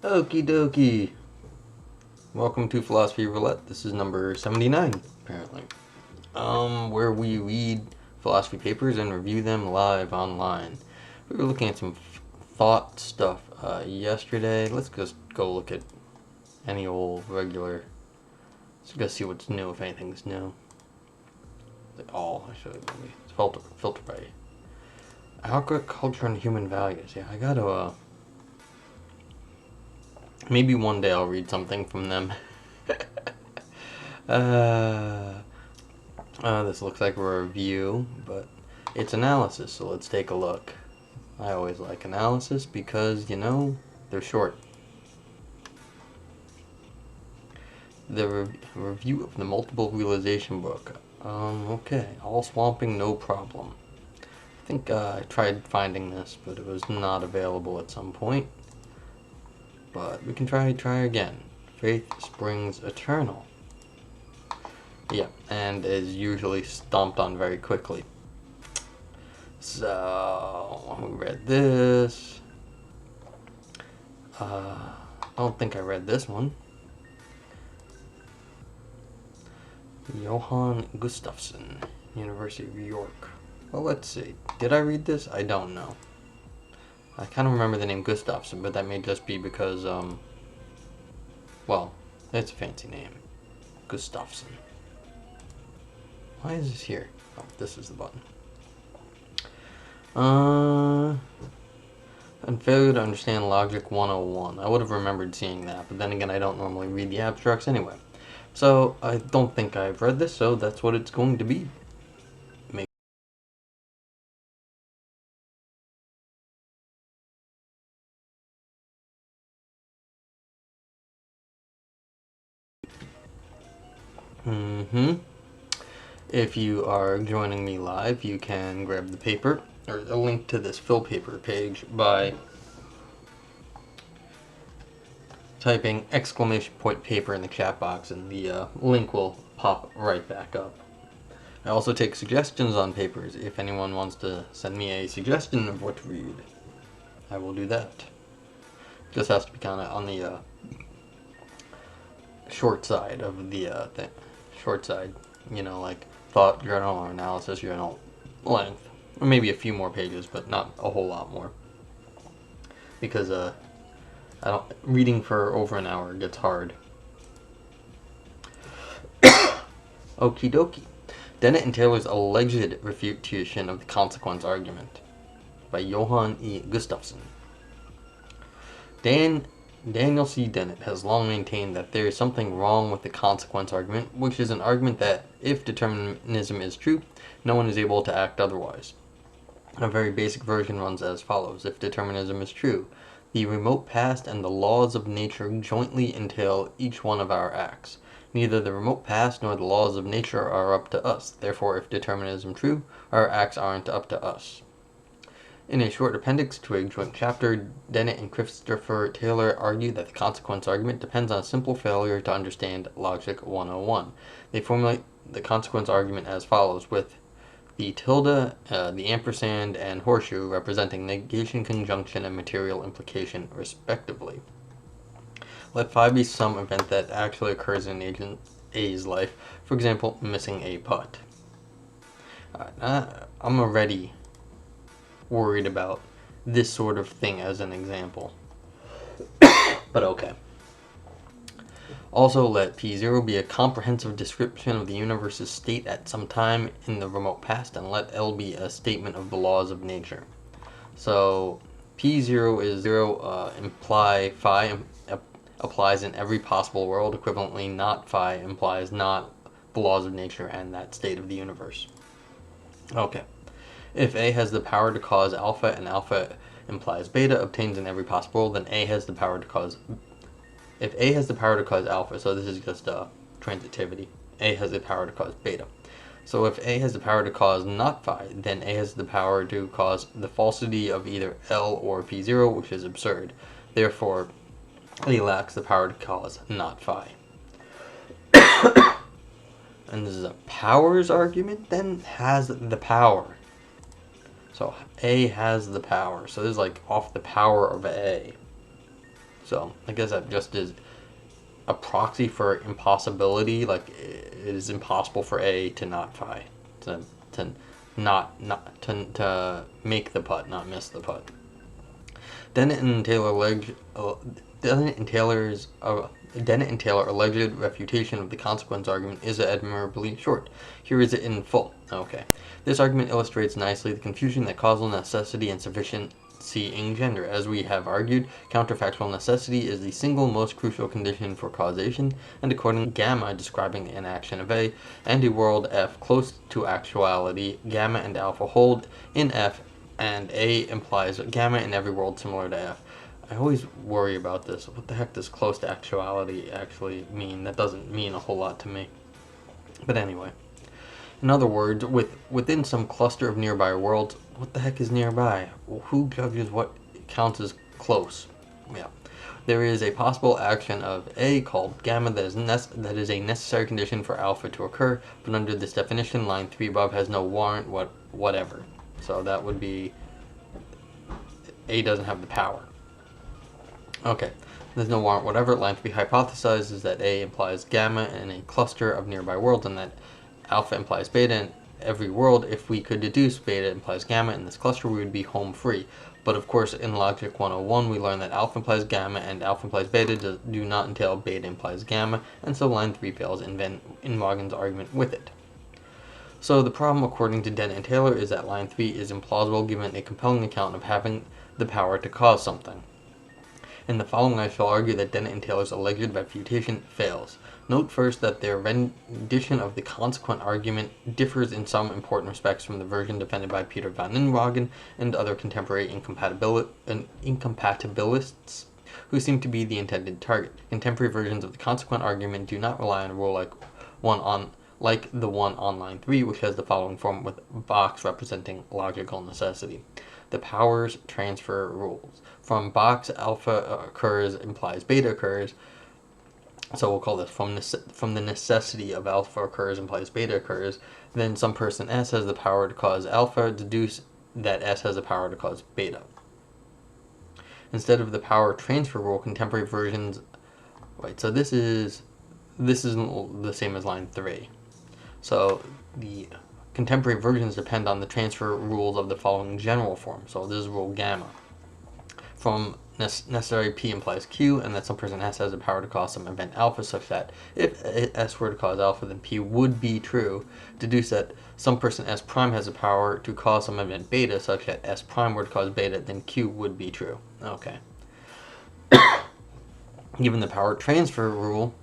Okie dokie. Welcome to Philosophy Roulette. This is number 79, apparently. Where we read philosophy papers and review them live online. We were looking at some thought stuff yesterday. Let's just go look at any old regular. Let's go see what's new, if anything's new. Actually, it's filtered by agriculture and human values. Yeah, I gotta, maybe one day I'll read something from them. This looks like a review, but it's analysis, so let's take a look. I always like analysis because, they're short. The review of the Multiple Realization book. Okay. All swamping, no problem. I think I tried finding this, but it was not available at some point. But we can try again. Faith springs eternal. Yeah, and is usually stomped on very quickly. So, we read this. I don't think I read this one. Johan Gustafsson, University of York. Well, let's see. Did I read this? I don't know. I kind of remember the name Gustafsson, but that may just be because, well, it's a fancy name. Gustafsson. Why is this here? Oh, this is the button. And failure to understand logic 101. I would have remembered seeing that, but then again, I don't normally read the abstracts anyway. So, I don't think I've read this, so that's what it's going to be. If you are joining me live, you can grab the paper, or a link to this fill paper page by typing exclamation point paper in the chat box, and the link will pop right back up. I also take suggestions on papers. If anyone wants to send me a suggestion of what to read, I will do that. Just has to be kind of on the short side of the thing. Short side, like thought journal or analysis journal length. Or maybe a few more pages, but not a whole lot more. Because reading for over an hour gets hard. Okie dokie. Dennett and Taylor's alleged refutation of the consequence argument by Johan E. Gustafsson. Daniel C. Dennett has long maintained that there is something wrong with the consequence argument, which is an argument that, if determinism is true, no one is able to act otherwise. A very basic version runs as follows. If determinism is true, the remote past and the laws of nature jointly entail each one of our acts. Neither the remote past nor the laws of nature are up to us. Therefore, if determinism true, our acts aren't up to us. In a short appendix to a joint chapter, Dennett and Christopher Taylor argue that the consequence argument depends on a simple failure to understand Logic 101. They formulate the consequence argument as follows, with the tilde, the ampersand, and horseshoe representing negation, conjunction, and material implication, respectively. Let phi be some event that actually occurs in agent A's life, for example, missing a putt. I'm already worried about this sort of thing as an example. But okay. Also, let P0 be a comprehensive description of the universe's state at some time in the remote past, and let L be a statement of the laws of nature. So, P0 is 0, imply phi applies in every possible world. Equivalently, not phi implies not the laws of nature and that state of the universe. Okay. If A has the power to cause alpha and alpha implies beta obtains in every possible world, then A has the power to cause... If A has the power to cause alpha, so this is just transitivity, A has the power to cause beta. So if A has the power to cause not phi, then A has the power to cause the falsity of either L or P0, which is absurd. Therefore, A lacks the power to cause not phi. And this is a powers argument, then has the power. So A has the power. So this is like off the power of A. So I guess that just is a proxy for impossibility. Like, it is impossible for A to not phi, to to make the putt, not miss the putt. Dennett and Taylor alleged refutation of the consequence argument is admirably short. Here is it in full. Okay. This argument illustrates nicely the confusion that causal necessity and sufficiency engender. As we have argued, counterfactual necessity is the single most crucial condition for causation, and according to gamma describing an action of A and a world F close to actuality, gamma and alpha hold in F, and A implies gamma in every world similar to F. I always worry about this. What the heck does close to actuality actually mean? That doesn't mean a whole lot to me. But anyway. In other words, within some cluster of nearby worlds, what the heck is nearby? Well, who judges what counts as close? Yeah. There is a possible action of A called gamma that is a necessary condition for alpha to occur, but under this definition, line 3 above has no warrant whatever. So that would be A doesn't have the power. Okay, there's no warrant whatever. Line 3 hypothesizes that A implies gamma in a cluster of nearby worlds and that alpha implies beta in every world. If we could deduce beta implies gamma in this cluster, we would be home free. But of course, in Logic 101, we learned that alpha implies gamma and alpha implies beta do not entail beta implies gamma, and so line 3 fails in Morgan's argument with it. So the problem, according to Dennett and Taylor, is that line 3 is implausible given a compelling account of having the power to cause something. In the following, I shall argue that Dennett and Taylor's alleged refutation fails. Note first that their rendition of the consequent argument differs in some important respects from the version defended by Peter van Inwagen and other contemporary incompatibilists who seem to be the intended target. Contemporary versions of the consequent argument do not rely on a rule like the one on line 3, which has the following form with box representing logical necessity. The powers transfer rules. From box, alpha occurs implies beta occurs. So we'll call this from the necessity of alpha occurs implies beta occurs. Then some person S has the power to cause alpha, deduce that S has the power to cause beta. Instead of the power transfer rule, contemporary versions. Right. So this isn't the same as line 3. So the contemporary versions depend on the transfer rules of the following general form. So this is rule gamma. From necessary P implies Q, and that some person S has the power to cause some event alpha, such that if S were to cause alpha, then P would be true. Deduce that some person S prime has the power to cause some event beta, such that S prime were to cause beta, then Q would be true. Okay. Given the power transfer rule,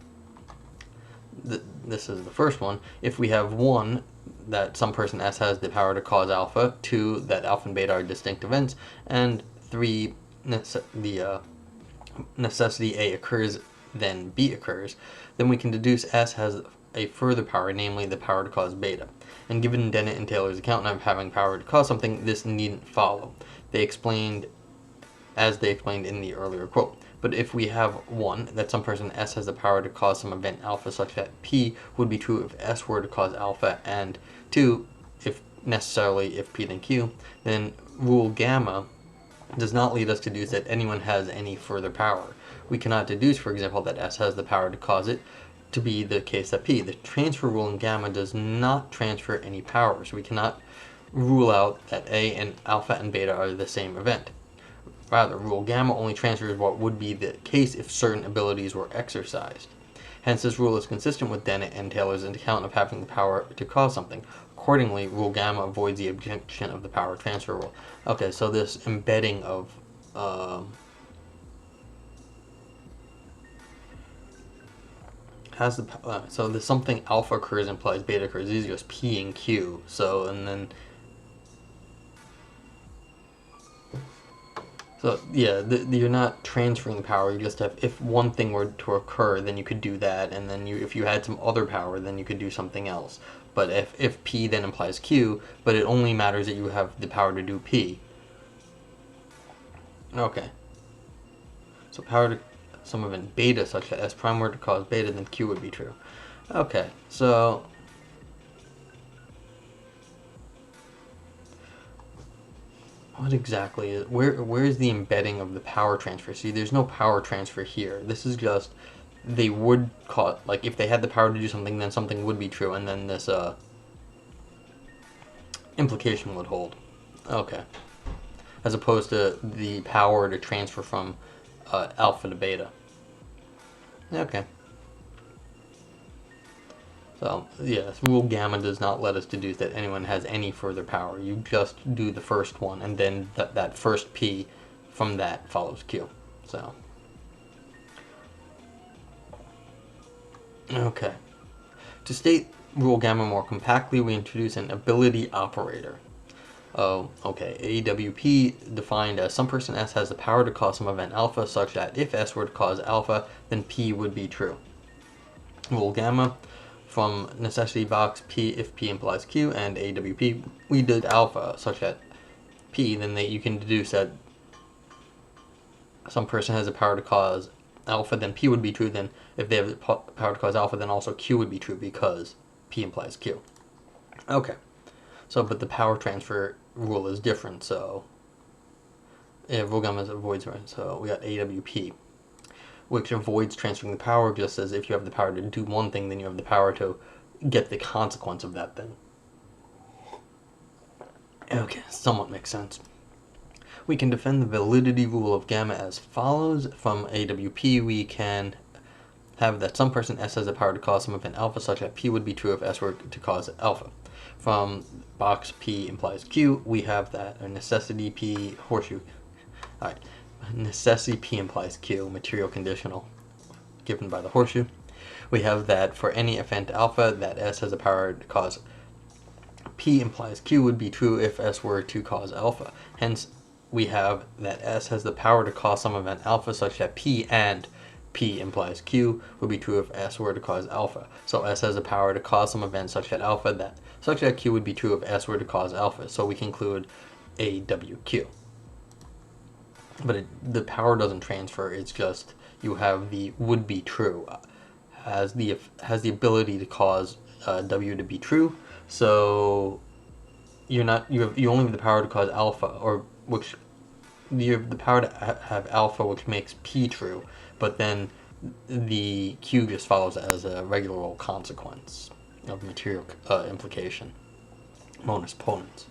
this is the first one. If we have 1, that some person S has the power to cause alpha, 2, that alpha and beta are distinct events, and 3, the necessity A occurs, then B occurs, then we can deduce S has a further power, namely the power to cause beta. And given Dennett and Taylor's account of having power to cause something, this needn't follow. They explained in the earlier quote. But if we have 1, that some person S has the power to cause some event alpha such that P would be true if S were to cause alpha, and 2, if P then Q, then rule gamma does not lead us to deduce that anyone has any further power. We cannot deduce, for example, that S has the power to cause it to be the case that P. The transfer rule in gamma does not transfer any power, so we cannot rule out that A and alpha and beta are the same event. Rather, rule gamma only transfers what would be the case if certain abilities were exercised. Hence, this rule is consistent with Dennett and Taylor's account of having the power to cause something. Accordingly, rule gamma avoids the objection of the power transfer rule. Okay, so this embedding of has the so there's something alpha occurs implies beta occurs. These are just P and Q. So and then so yeah, you're not transferring the power. You just have, if one thing were to occur, then you could do that, and then if you had some other power, then you could do something else. But if P then implies Q, but it only matters that you have the power to do P. Okay. So power to some event beta such that S prime were to cause beta, then Q would be true. Okay, so What exactly is where is the embedding of the power transfer? See, there's no power transfer here. This is just they would cause, like, if they had the power to do something, then something would be true, and then this implication would hold. Okay, as opposed to the power to transfer from alpha to beta. Okay. So, yes, rule gamma does not let us deduce that anyone has any further power. You just do the first one, and then that first P from that follows Q. So, okay. To state rule gamma more compactly, we introduce an ability operator. Oh, okay. AWP defined as some person S has the power to cause some event alpha such that if S were to cause alpha, then P would be true. Rule gamma from necessity box P if P implies Q, and AWP we did alpha such that P, then you can deduce that some person has the power to cause alpha, then P would be true. Then if they have the power to cause alpha, then also Q would be true because P implies Q. Okay. So, but the power transfer rule is different. So, yeah, rule gamma avoids, right? So we got AWP, which avoids transferring the power, just as if you have the power to do one thing, then you have the power to get the consequence of that thing. Okay, somewhat makes sense. We can defend the validity rule of gamma as follows. From AWP, we can have that some person S has the power to cause some event alpha such that P would be true if S were to cause alpha. From box P implies Q, we have that a necessity P horseshoe. Alright, necessity P implies Q, material conditional, given by the horseshoe. We have that for any event alpha, that S has the power to cause P implies Q would be true if S were to cause alpha. Hence, we have that S has the power to cause some event alpha such that P and P implies Q would be true if S were to cause alpha. So S has the power to cause some event such that Q would be true if S were to cause alpha. So we conclude AWQ. But the power doesn't transfer. It's just you have the would be true has the ability to cause W to be true. So you only have the power to cause alpha, or which you have the power to have alpha, which makes P true, but then the Q just follows as a regular old consequence of material implication. Bonus ponens.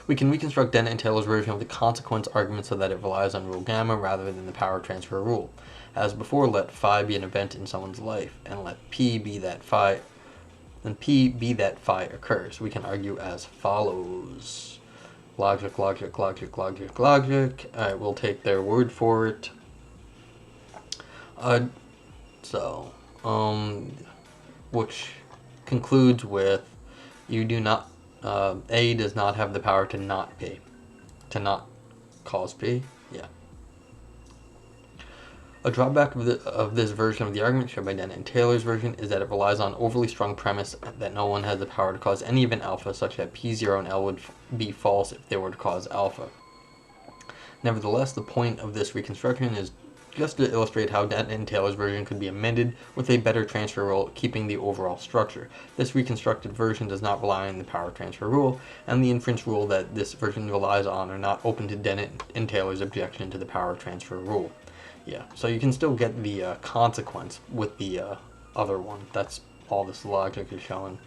We can reconstruct Dennett and Taylor's version of the consequence argument so that it relies on rule gamma rather than the power transfer rule. As before, let phi be an event in someone's life, and let P be that phi occurs. We can argue as follows. Logic. Alright, we'll take their word for it. Which concludes with you do not, A does not have the power to not P. To not cause P? Yeah. A drawback of this version of the argument shared by Dennett and Taylor's version is that it relies on overly strong premise that no one has the power to cause any event alpha such that P0 and L would be false if they were to cause alpha. Nevertheless, the point of this reconstruction is just to illustrate how Dennett and Taylor's version could be amended with a better transfer rule, keeping the overall structure. This reconstructed version does not rely on the power transfer rule, and the inference rule that this version relies on are not open to Dennett and Taylor's objection to the power transfer rule. Yeah, so you can still get the consequence with the other one. That's all this logic is showing.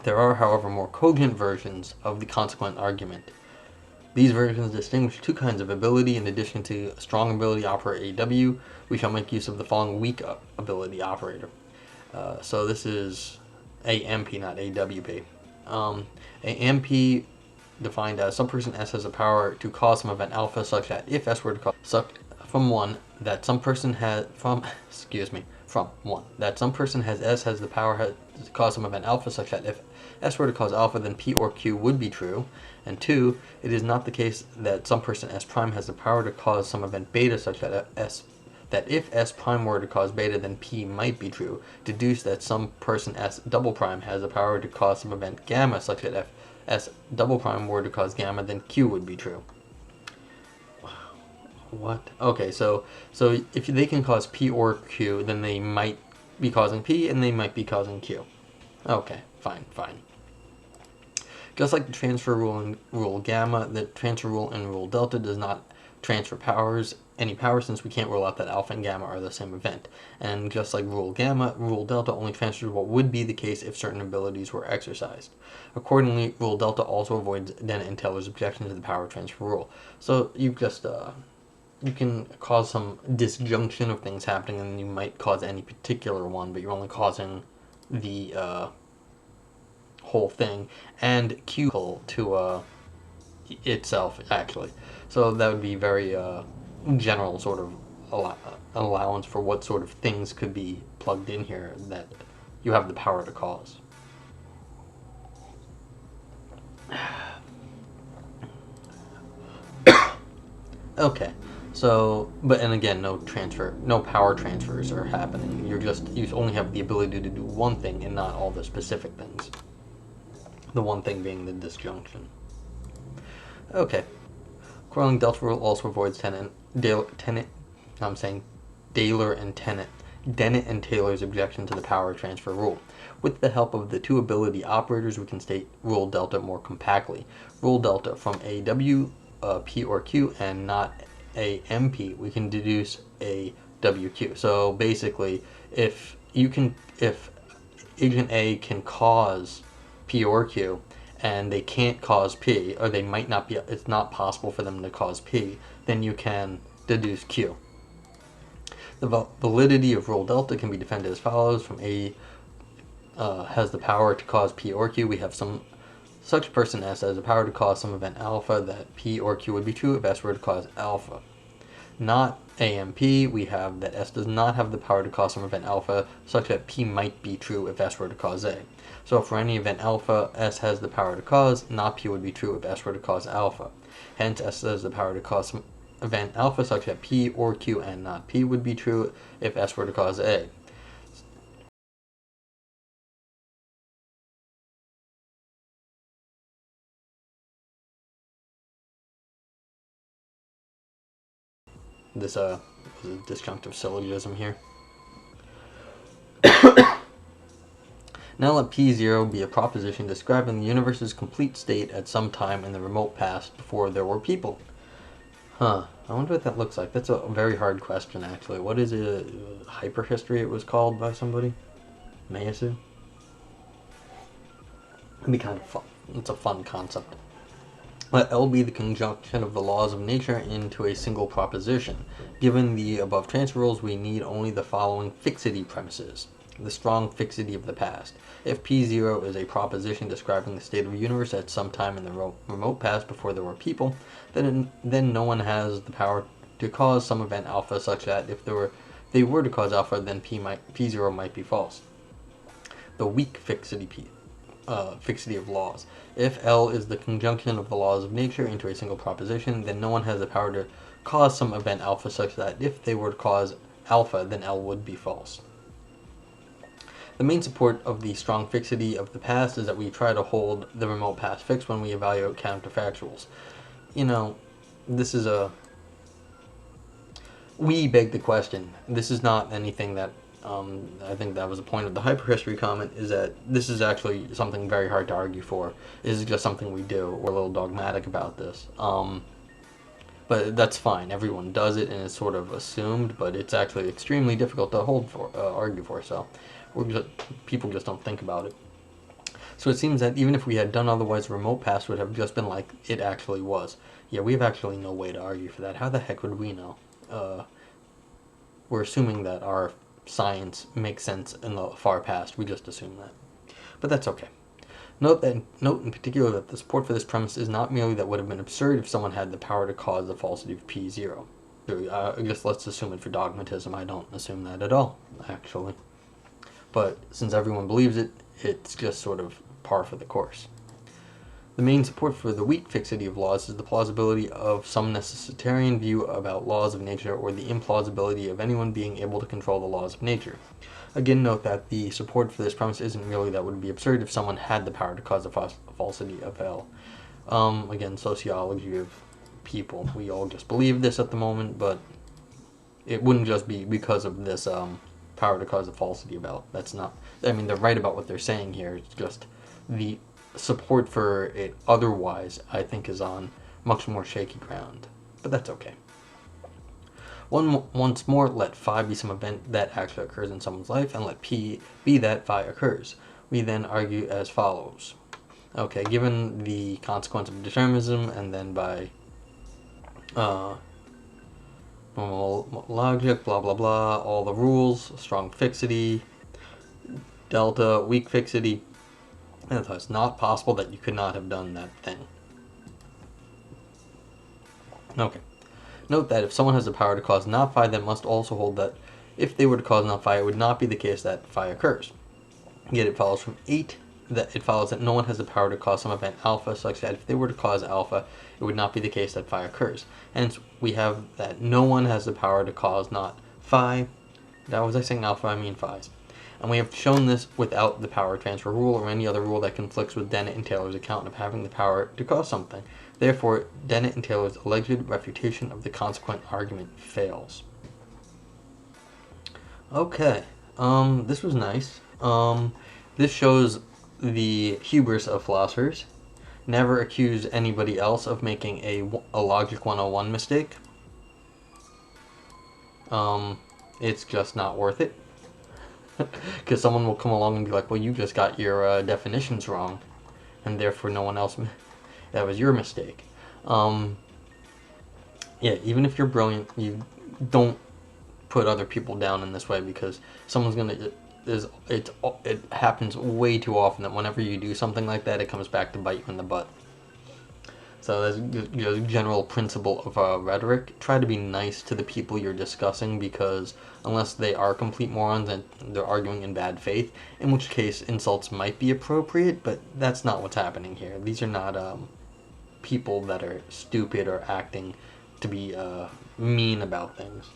There are, however, more cogent versions of the consequent argument. These versions distinguish two kinds of ability. In addition to strong ability operator AW, we shall make use of the following weak ability operator. So this is AMP, not AWP. AMP defined as some person S has the power to cause some event alpha such that if S were to cause from 1 that some person has from one that some person has S has the power to cause some event alpha such that if S were to cause alpha, then P or Q would be true. And 2, it is not the case that some person S prime has the power to cause some event beta such that if S prime were to cause beta, then P might be true. Deduce that some person S double prime has the power to cause some event gamma such that if S double prime were to cause gamma, then Q would be true. What? Okay, so if they can cause P or Q, then they might be causing P and they might be causing Q. Okay, fine. Just like the transfer rule in rule gamma, the transfer rule in rule delta does not transfer any power, since we can't rule out that alpha and gamma are the same event. And just like rule gamma, rule delta only transfers what would be the case if certain abilities were exercised. Accordingly, rule delta also avoids Dennett and Taylor's objection to the power transfer rule. So you can cause some disjunction of things happening, and you might cause any particular one, but you're only causing the whole thing, and Q to itself, actually. So that would be very general sort of allowance for what sort of things could be plugged in here that you have the power to cause. Okay, so, and again, no power transfers are happening. You only have the ability to do one thing and not all the specific things. The one thing being the disjunction. Okay. Coiling delta rule also avoids Dennett and Taylor's objection to the power transfer rule. With the help of the two ability operators, we can state rule delta more compactly. Rule delta from a W, P, or Q, and not a MP, we can deduce a WQ. So basically, if Agent A can cause P or Q, and they can't cause P, or they might not be, it's not possible for them to cause P, then you can deduce Q. The validity of rule delta can be defended as follows. From A has the power to cause P or Q, we have such person S has the power to cause some event alpha that P or Q would be true if S were to cause alpha. Not AMP, we have that S does not have the power to cause some event alpha such that P might be true if S were to cause A. So for any event alpha S has the power to cause, not P would be true if S were to cause alpha. Hence S has the power to cause some event alpha such that P or Q and not P would be true if S were to cause A. This was a disjunctive syllogism here. Now let P0 be a proposition describing the universe's complete state at some time in the remote past before there were people. I wonder what that looks like. That's a very hard question, actually. What is it? Hyperhistory it was called by somebody? Mayasu? It'd be kind of fun. It's a fun concept. Let L be the conjunction of the laws of nature into a single proposition. Given the above transfer rules, we need only the following fixity premises. The strong fixity of the past. If P0 is a proposition describing the state of the universe at some time in the remote past before there were people, then no one has the power to cause some event alpha such that if they were to cause alpha, then P0 might be false. The weak fixity of laws. If L is the conjunction of the laws of nature into a single proposition, then no one has the power to cause some event alpha such that if they were to cause alpha, then L would be false. The main support of the strong fixity of the past is that we try to hold the remote past fixed when we evaluate counterfactuals. This is we beg the question. This is not anything that, I think that was the point of the hyperhistory comment, is that this is actually something very hard to argue for. This is just something we do. We're a little dogmatic about this. But that's fine. Everyone does it, and it's sort of assumed, but it's actually extremely difficult to argue for, so people just don't think about it. So it seems that even if we had done otherwise, the remote past would have just been like it actually was. Yeah, we have actually no way to argue for that. How the heck would we know? We're assuming that our science makes sense in the far past. We just assume that. But that's okay. Note in particular that the support for this premise is not merely that it would have been absurd if someone had the power to cause the falsity of P0. I guess let's assume it for dogmatism. I don't assume that at all, actually. But since everyone believes it, it's just sort of par for the course. The main support for the weak fixity of laws is the plausibility of some necessitarian view about laws of nature, or the implausibility of anyone being able to control the laws of nature. Again, note that the support for this premise isn't merely that it would be absurd if someone had the power to cause the falsity of L. Again, sociology of people. We all just believe this at the moment, but it wouldn't just be because of this power to cause the falsity of L. That's not... I mean, they're right about what they're saying here. It's just the support for it otherwise, I think, is on much more shaky ground. But that's okay. Once more, let phi be some event that actually occurs in someone's life, and let p be that phi occurs. We then argue as follows. Okay, given the consequence of determinism, and then by normal logic, blah blah blah, all the rules, strong fixity, delta, weak fixity, and so it's not possible that you could not have done that thing. Okay. Note that if someone has the power to cause not phi, then must also hold that if they were to cause not phi, it would not be the case that phi occurs. Yet it follows from 8 that it follows that no one has the power to cause some event alpha, such that if they were to cause alpha, it would not be the case that phi occurs. Hence, we have that no one has the power to cause not phi. Now, was I saying alpha? I mean phi's. And we have shown this without the power transfer rule or any other rule that conflicts with Dennett and Taylor's account of having the power to cause something. Therefore, Dennett and Taylor's alleged refutation of the consequent argument fails. Okay, this was nice. This shows the hubris of philosophers. Never accuse anybody else of making a Logic 101 mistake. It's just not worth it. Because someone will come along and be like, well, you just got your definitions wrong, and therefore no one else, that was your mistake. Yeah, even if you're brilliant, you don't put other people down in this way, because someone's gonna, it happens way too often that whenever you do something like that, it comes back to bite you in the butt. So that's a general principle of rhetoric. Try to be nice to the people you're discussing, because unless they are complete morons and they're arguing in bad faith, in which case insults might be appropriate, but that's not what's happening here. These are not people that are stupid or acting to be mean about things.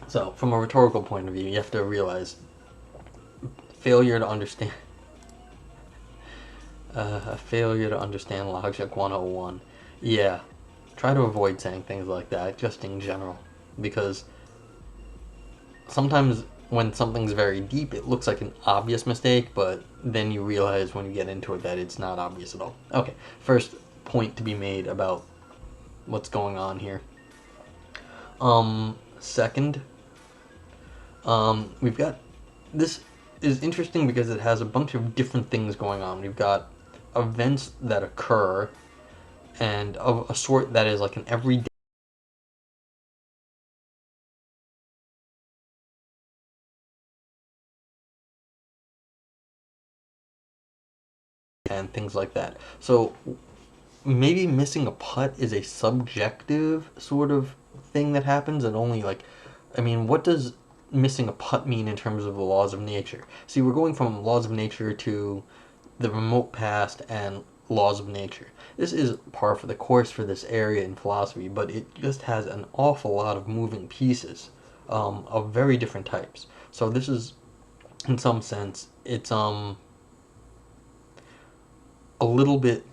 So, from a rhetorical point of view, you have to realize failure to understand Logic 101. Yeah, try to avoid saying things like that, just in general, because sometimes when something's very deep, it looks like an obvious mistake, but then you realize when you get into it that it's not obvious at all. Okay, first point to be made about what's going on here. Second, we've got, this is interesting because it has a bunch of different things going on. We've got events that occur, and of a sort that is like an everyday and things like that. So maybe missing a putt is a subjective sort of thing that happens, and only like, I mean, what does missing a putt mean in terms of the laws of nature? See, we're going from laws of nature to the remote past and laws of nature. This is par for the course for this area in philosophy, but it just has an awful lot of moving pieces of very different types. So this is, in some sense, it's a little bit,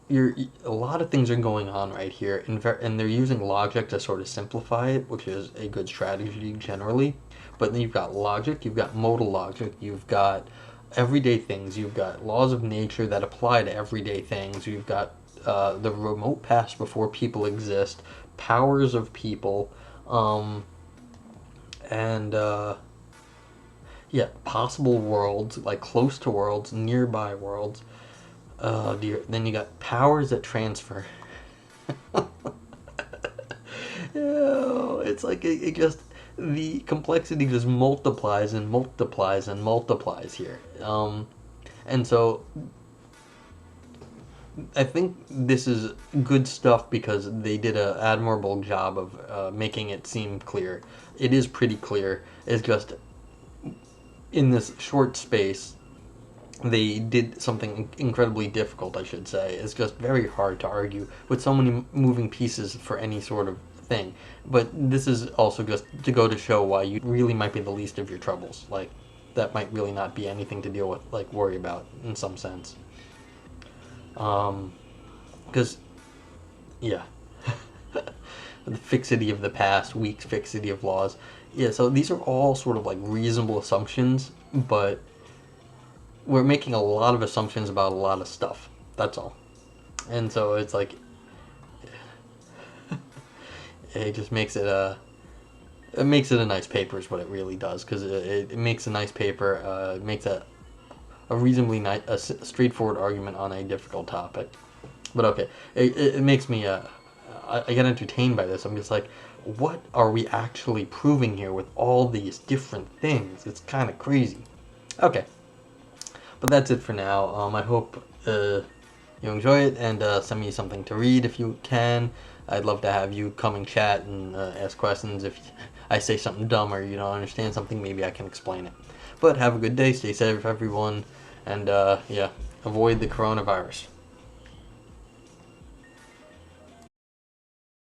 a lot of things are going on right here, and they're using logic to sort of simplify it, which is a good strategy generally. But then you've got logic, you've got modal logic, you've got everyday things, you've got laws of nature that apply to everyday things, you've got the remote past before people exist, powers of people, and yeah, possible worlds, like close to worlds, nearby worlds. Then you got powers that transfer. It's like it just, the complexity just multiplies and multiplies and multiplies here. And so I think this is good stuff because they did an admirable job of making it seem clear. It is pretty clear. It's just in this short space, they did something incredibly difficult, I should say. It's just very hard to argue with so many moving pieces for any sort of thing. But this is also just to go to show why you really might be the least of your troubles. Like, that might really not be anything to deal with, like, worry about in some sense. Because, yeah. The fixity of the past, weak fixity of laws. Yeah, so these are all sort of like reasonable assumptions, but we're making a lot of assumptions about a lot of stuff. That's all. And so it's like it just makes it makes it a nice paper is what it really does, because it makes a nice paper. It makes a reasonably nice, straightforward argument on a difficult topic. But okay, it makes me I get entertained by this. I'm just like, what are we actually proving here with all these different things? It's kind of crazy. Okay, but that's it for now. I hope you enjoy it, and send me something to read if you can. I'd love to have you come and chat and ask questions. If I say something dumb or you don't understand something, maybe I can explain it. But have a good day, stay safe everyone, and yeah, avoid the coronavirus.